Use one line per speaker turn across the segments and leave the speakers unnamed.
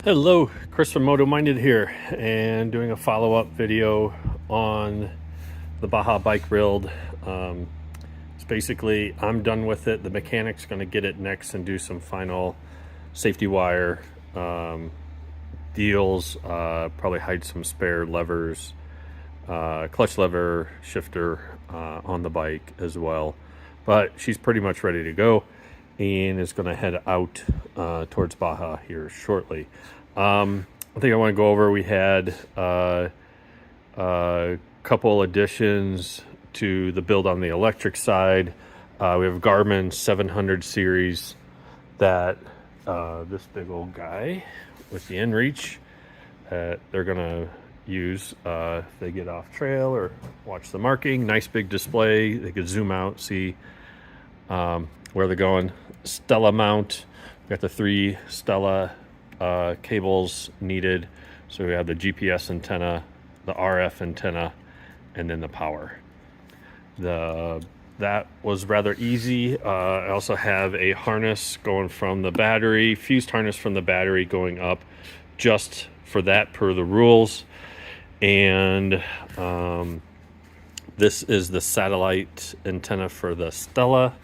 Hello, Chris from Moto Minded here, and doing a follow-up video on the Baja bike build. It's basically, I'm done with it. The mechanic's going to get it next and do some final safety wire deals, probably hide some spare levers, clutch lever, shifter on the bike as well. But she's pretty much ready to go and is going to head out towards Baja here shortly. I think I want to go over, we had a couple additions to the build on the electric side. We have Garmin 700 series that this big old guy with the inReach that they're going to use if they get off trail or watch the marking. Nice big display. They could zoom out, see where they're going. Stella mount. We got the 3 Stella cables needed. So we have the GPS antenna, the RF antenna, and then the power. That was rather easy. I also have a harness going from the battery, fused harness from the battery going up just for that per the rules. And this is the satellite antenna for the Stella.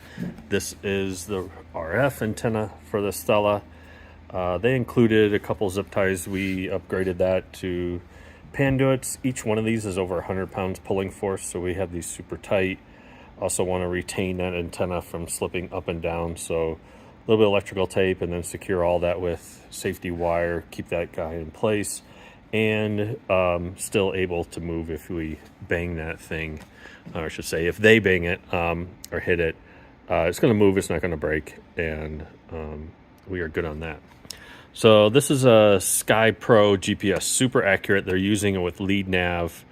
This is the RF antenna for the Stella. They included a couple zip ties. We upgraded that to Panduits. Each one of these is over 100 pounds pulling force, so we have these super tight. Also want to retain that antenna from slipping up and down, so a little bit of electrical tape and then secure all that with safety wire, keep that guy in place, and still able to move if we bang that thing, or I should say if they bang it or hit it. It's going to move, it's not going to break, and we are good on that. So this is a Sky Pro GPS, super accurate. They're using it with lead nav.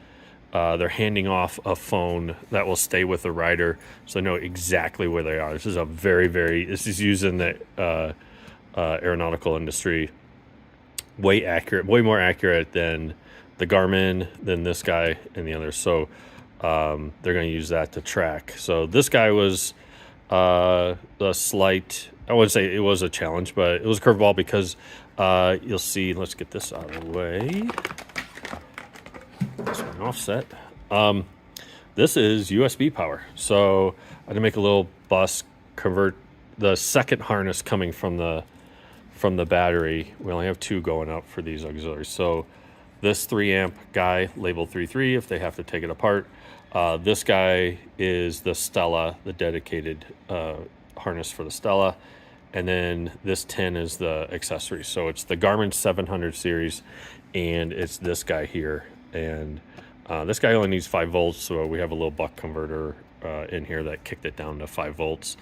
They're handing off a phone that will stay with the rider, so they know exactly where they are. This is this is used in the aeronautical industry. Way accurate, way more accurate than the Garmin, than this guy and the others. So they're going to use that to track. So this guy was a slight, I wouldn't say it was a challenge, but it was a curveball because you'll see, let's get this out of the way. This one offset. This is USB power. So I had to make a little bus, convert the second harness coming from the battery. We only have 2 going out for these auxiliaries. So this 3 amp guy labeled 3.3 if they have to take it apart. This guy is the Stella, the dedicated harness for the Stella. And then this 10 is the accessory. So it's the Garmin 700 series, and it's this guy here. And this guy only needs 5 volts, so we have a little buck converter in here that kicked it down to 5 volts.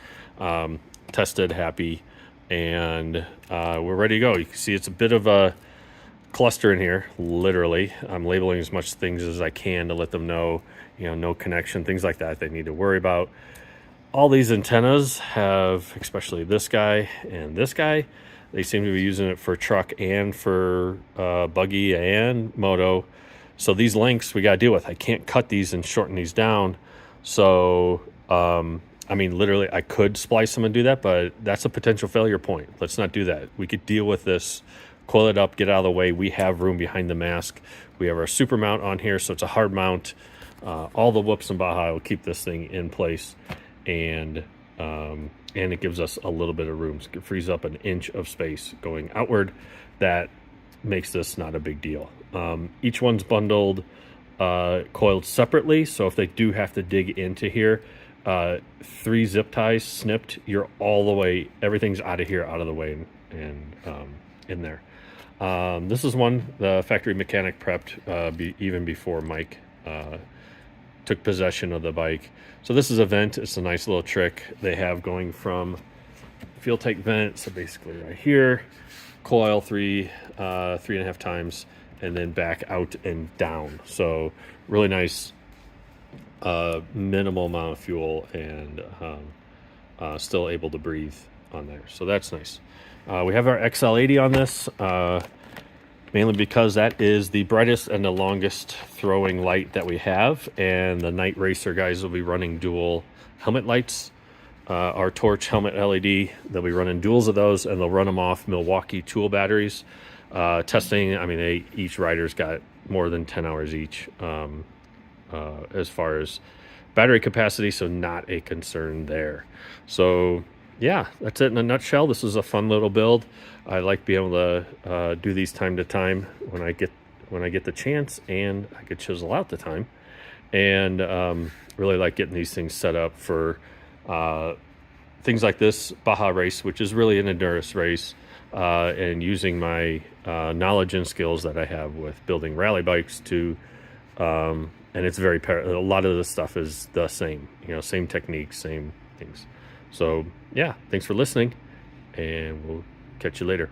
Tested, happy, and we're ready to go. You can see it's a bit of a cluster in here, literally. I'm labeling as much things as I can to let them know, no connection, things like that they need to worry about. All these antennas have, especially this guy and this guy, they seem to be using it for truck and for buggy and moto. So these lengths we got to deal with. I can't cut these and shorten these down. So, I mean, literally, I could splice them and do that, but that's a potential failure point. Let's not do that. We could deal with this, coil it up, get out of the way. We have room behind the mask. We have our super mount on here, so it's a hard mount. All the whoops and Baja will keep this thing in place, and it gives us a little bit of room. It frees up an inch of space going outward. That makes this not a big deal. Each one's bundled, coiled separately, so if they do have to dig into here, 3 zip ties snipped, you're all the way, everything's out of here, out of the way, and in there. This is one the factory mechanic prepped even before Mike took possession of the bike. So this is a vent. It's a nice little trick they have going from fuel tank vent, so basically right here, coil 3.5 times, and then back out and down. So really nice, minimal amount of fuel, and still able to breathe on there. So that's nice. We have our XL80 on this, mainly because that is the brightest and the longest throwing light that we have, and the night racer guys will be running dual helmet lights. Our Torch helmet LED, they'll be running duals of those, and they'll run them off Milwaukee tool batteries. Testing, I mean, each rider's got more than 10 hours each as far as battery capacity, so not a concern there. So yeah, that's it in a nutshell. This is a fun little build. I like being able to do these time to time when I get the chance, and I could chisel out the time, and really like getting these things set up for things like this Baja race, which is really an endurance race, and using my knowledge and skills that I have with building rally bikes to, and it's a lot of the stuff is the same, same techniques, same things. So yeah, thanks for listening, and we'll catch you later.